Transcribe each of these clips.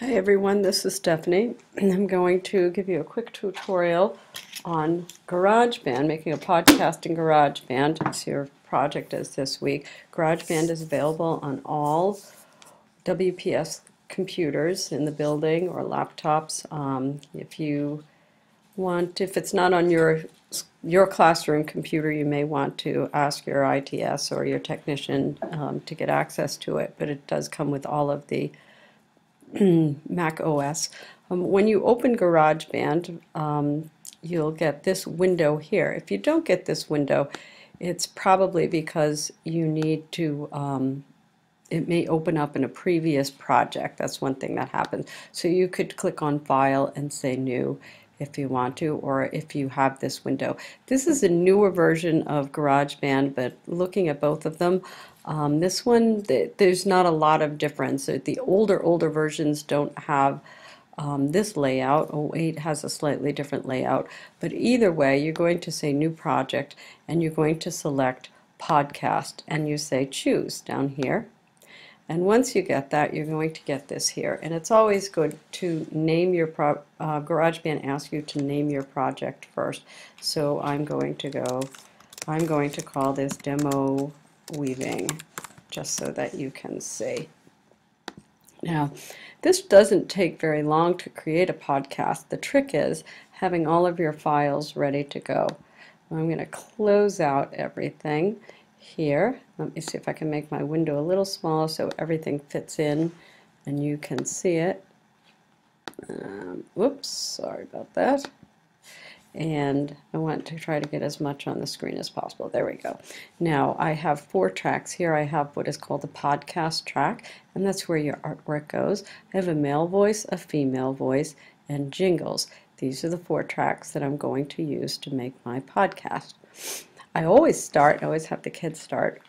Hi everyone, this is Stephanie, and I'm going to give you a quick tutorial on GarageBand, making a podcast in GarageBand. It's your project is this week. GarageBand is available on all WPS computers in the building or laptops. If it's not on your classroom computer, you may want to ask your ITS or your technician to get access to it, but it does come with all of the Mac OS. When you open GarageBand, you'll get this window here. If you don't get this window, it's probably because you need to, it may open up in a previous project. That's one thing that happens. So you could click on File and say New if you want to, or if you have this window. This is a newer version of GarageBand, but looking at both of them, this one, there's not a lot of difference. The older versions don't have this layout. 08 has a slightly different layout, but either way, you're going to say New Project, and you're going to select Podcast, and you say Choose down here. And once you get that, you're going to get this here. And it's always good to name your GarageBand asks you to name your project first. So I'm going to call this Demo Weaving, just so that you can see. Now, this doesn't take very long to create a podcast. The trick is having all of your files ready to go. I'm going to close out everything here. Let me see if I can make my window a little smaller so everything fits in and you can see it. Whoops, sorry about that. And I want to try to get as much on the screen as possible. There we go. Now I have 4 tracks here. I have what is called the podcast track, and that's where your artwork goes. I have a male voice, a female voice, and jingles. These are the 4 tracks that I'm going to use to make my podcast. I always have the kids start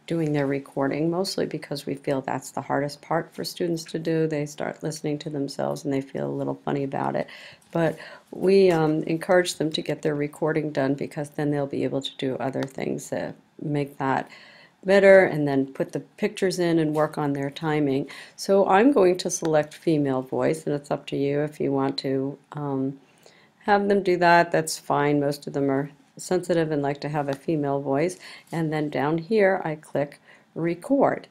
doing their recording, mostly because we feel that's the hardest part for students to do. They start listening to themselves and they feel a little funny about it. But we encourage them to get their recording done, because then they'll be able to do other things that make that better, and then put the pictures in and work on their timing. So I'm going to select female voice, and it's up to you if you want to have them do that. That's fine. Most of them are sensitive and like to have a female voice. And then down here I click record,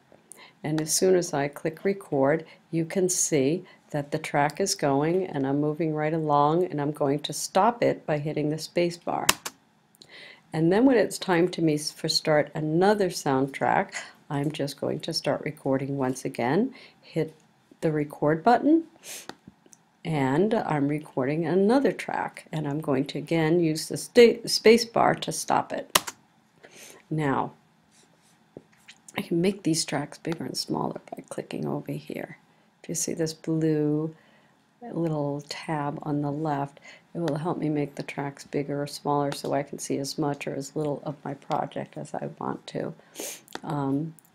and as soon as I click record, you can see that the track is going and I'm moving right along, and I'm going to stop it by hitting the space bar. And then when it's time to start another soundtrack, I'm just going to start recording once again, hit the record button, and I'm recording another track, and I'm going to again use the space bar to stop it. Now I can make these tracks bigger and smaller by clicking over here. If you see this blue little tab on the left, it will help me make the tracks bigger or smaller so I can see as much or as little of my project as I want to.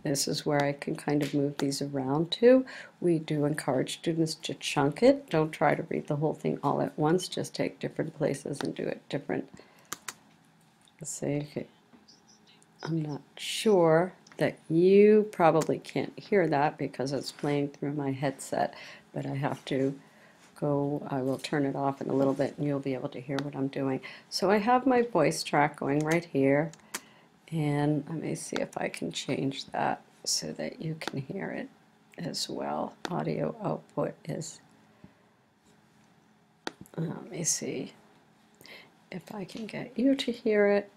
This is where I can kind of move these around too. We do encourage students to chunk it. Don't try to read the whole thing all at once. Just take different places and do it different. Let's see. Okay. I'm not sure that you probably can't hear that because it's playing through my headset, but I have to go, I will turn it off in a little bit and you'll be able to hear what I'm doing. So I have my voice track going right here. And let me see if I can change that so that you can hear it as well. Audio output is, let me see if I can get you to hear it.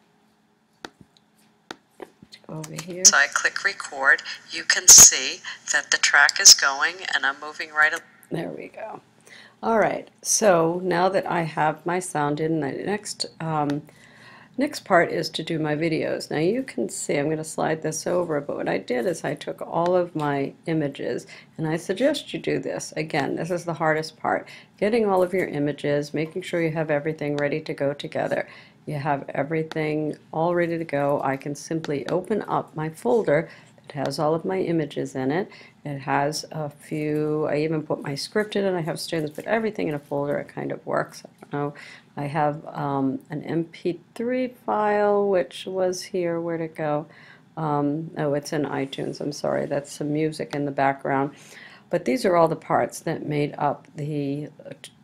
Over here. So I click record, you can see that the track is going and I'm moving right along. There we go. All right, so now that I have my sound in, the next part is to do my videos. Now you can see, I'm going to slide this over, but what I did is I took all of my images, and I suggest you do this. Again, this is the hardest part. Getting all of your images, making sure you have everything ready to go together. You have everything all ready to go. I can simply open up my folder that has all of my images in it. It has a few, I even put my script in it. I have students put everything in a folder. It kind of works. I don't know. I have an MP3 file, which was here. Where'd it go? Oh, it's in iTunes. I'm sorry. That's some music in the background. But these are all the parts that made up the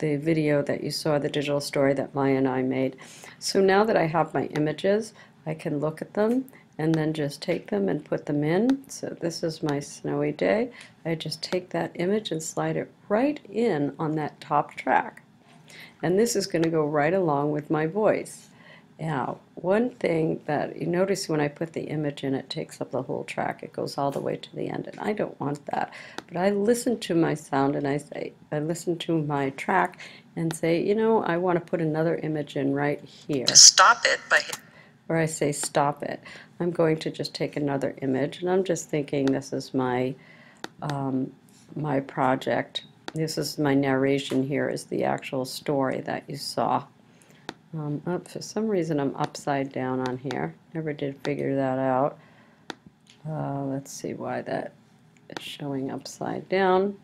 video that you saw, the digital story that Maya and I made. So now that I have my images, I can look at them and then just take them and put them in. So this is my snowy day. I just take that image and slide it right in on that top track. And this is going to go right along with my voice. Now, one thing that you notice when I put the image in, it takes up the whole track. It goes all the way to the end, and I don't want that. But I listen to my sound and I listen to my track and say, you know, I want to put another image in right here. To stop it by or I say stop it. I'm going to just take another image, and I'm just thinking this is my my project. This is my narration here is the actual story that you saw. For some reason I'm upside down on here. Never did figure that out. Let's see why that is showing upside down.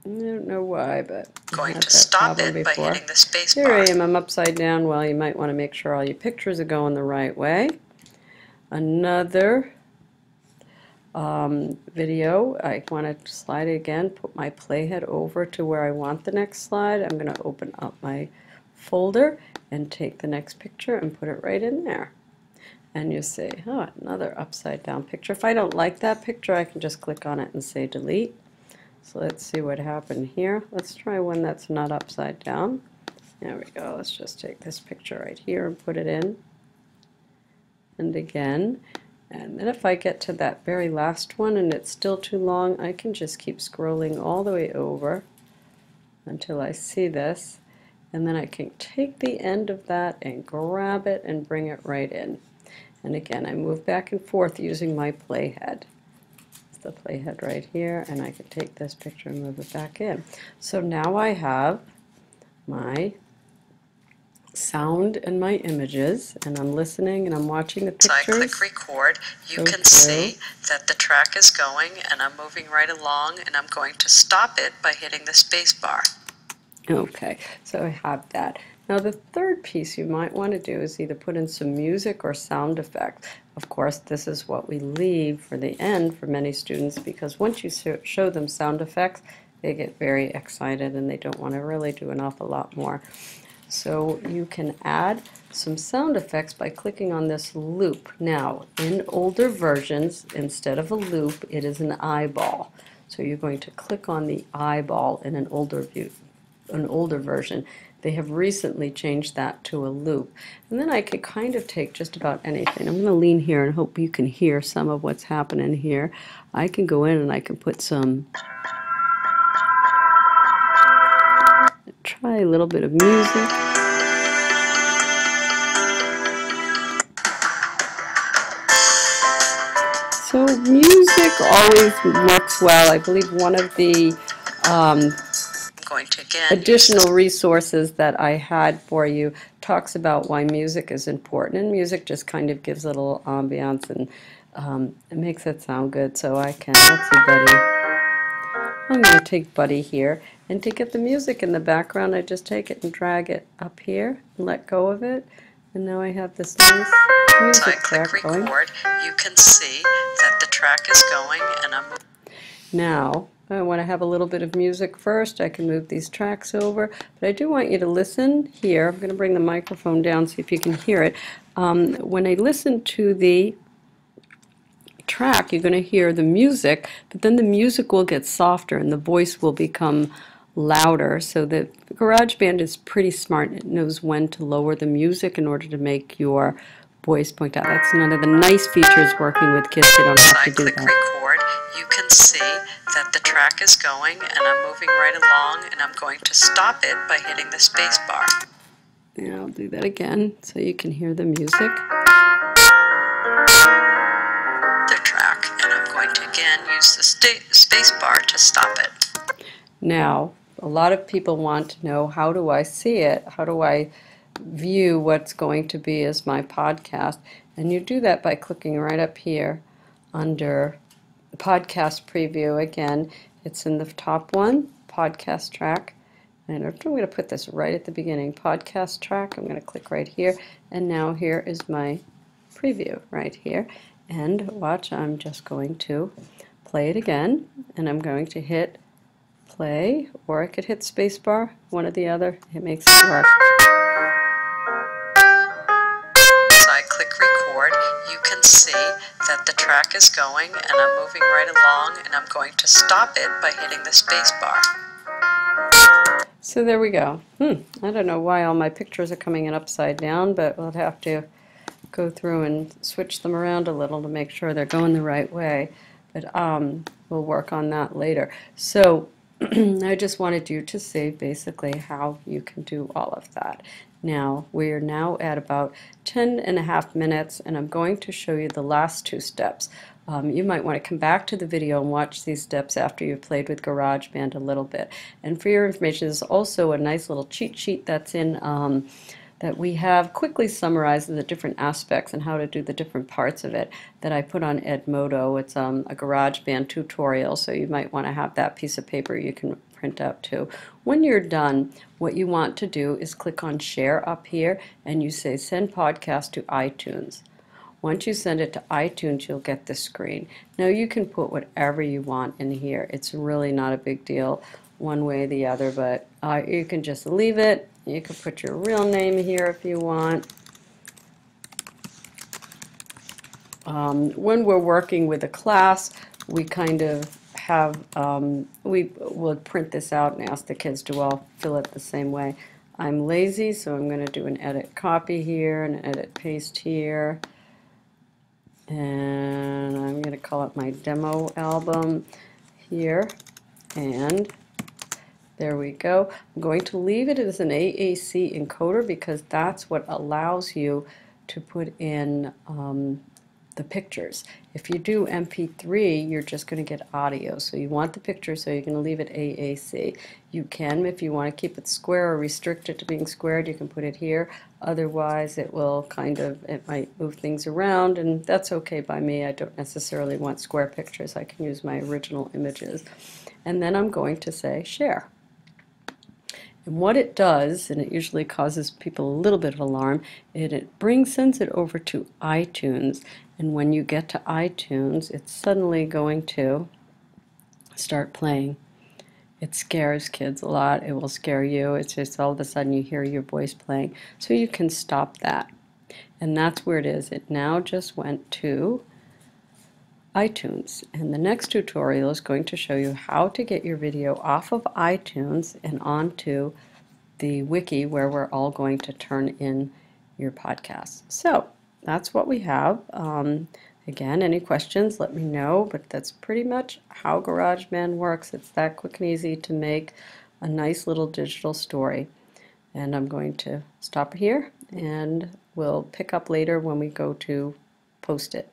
I don't know why, but going to stop it by hitting the space bar. Here I am, I'm upside down. Well, you might want to make sure all your pictures are going the right way. Another video, I want to slide it again, put my playhead over to where I want the next slide. I'm going to open up my folder and take the next picture and put it right in there. And you see, oh, another upside down picture. If I don't like that picture, I can just click on it and say delete. So let's see what happened here. Let's try one that's not upside down. There we go. Let's just take this picture right here and put it in. And again. And then if I get to that very last one and it's still too long, I can just keep scrolling all the way over until I see this. And then I can take the end of that and grab it and bring it right in. And again, I move back and forth using my playhead. It's the playhead right here, and I can take this picture and move it back in. So now I have my sound and my images, and I'm listening and I'm watching the pictures. So I click record, you can see that the track is going and I'm moving right along, and I'm going to stop it by hitting the space bar. Okay, so I have that. Now the third piece you might want to do is either put in some music or sound effects. Of course, this is what we leave for the end for many students, because once you show them sound effects, they get very excited and they don't want to really do an awful lot more. So you can add some sound effects by clicking on this loop. Now, in older versions, instead of a loop, it is an eyeball. So you're going to click on the eyeball in an older version. They have recently changed that to a loop. And then I could kind of take just about anything. I'm going to lean here and hope you can hear some of what's happening here. I can go in and I can put some, try a little bit of music. So music always works well. I believe one of the additional resources that I had for you talks about why music is important, and music just kind of gives a little ambiance and it makes it sound good. So I can, let's see, Buddy. I'm going to take Buddy here, and to get the music in the background, I just take it and drag it up here and let go of it, and now I have this nice music track going. So I click record, you can see that the track is going, and I'm now I want to have a little bit of music first. I can move these tracks over, but I do want you to listen here. I'm going to bring the microphone down, see if you can hear it. When I listen to the track, you're going to hear the music, but then the music will get softer and the voice will become louder. So the Garageband is pretty smart. It knows when to lower the music in order to make your voice point out. That's none of the nice features working with kids. They don't have to do that. Record, you can see that the track is going and I'm moving right along, and I'm going to stop it by hitting the space bar. And I'll do that again so you can hear the music. The track, and I'm going to again use the space bar to stop it. Now, a lot of people want to know, how do I see it? How do I view what's going to be as my podcast? And you do that by clicking right up here under podcast preview. Again, it's in the top one, podcast track. And I'm going to put this right at the beginning, podcast track. I'm going to click right here, and now here is my preview right here. And watch, I'm just going to play it again, and I'm going to hit play, or I could hit spacebar, one or the other. It makes it work. As I click record, you can see that the track is going and I'm moving right along, and I'm going to stop it by hitting the space bar. So there we go. I don't know why all my pictures are coming in upside down, but we'll have to go through and switch them around a little to make sure they're going the right way. But we'll work on that later. So I just wanted you to see basically how you can do all of that. Now, we're now at about 10.5 minutes, and I'm going to show you the last two steps. You might want to come back to the video and watch these steps after you've played with Garageband a little bit. And for your information, there's also a nice little cheat sheet that's in that we have quickly summarizes the different aspects and how to do the different parts of it that I put on Edmodo. It's a GarageBand tutorial, so you might want to have that piece of paper you can print out too. When you're done, what you want to do is click on Share up here, and you say Send Podcast to iTunes. Once you send it to iTunes, you'll get this screen. Now you can put whatever you want in here. It's really not a big deal one way or the other, but you can just leave it. You can put your real name here if you want. When we're working with a class, we kind of have, we will print this out and ask the kids to all fill it the same way. I'm lazy, so I'm going to do an edit copy here, and edit paste here. And I'm going to call it my demo album here, and there we go. I'm going to leave it as an AAC encoder because that's what allows you to put in the pictures. If you do MP3, you're just going to get audio. So you want the picture, so you're going to leave it AAC. You can, if you want to keep it square or restrict it to being squared, you can put it here. Otherwise, it will it might move things around, and that's okay by me. I don't necessarily want square pictures. I can use my original images. And then I'm going to say share. And what it does, and it usually causes people a little bit of alarm, sends it over to iTunes. And when you get to iTunes, it's suddenly going to start playing. It scares kids a lot. It will scare you. It's just all of a sudden you hear your voice playing. So you can stop that. And that's where it is. It now just went to iTunes, and the next tutorial is going to show you how to get your video off of iTunes and onto the wiki where we're all going to turn in your podcasts. So that's what we have. Again, any questions, let me know, but that's pretty much how GarageBand works. It's that quick and easy to make a nice little digital story. And I'm going to stop here, and we'll pick up later when we go to post it.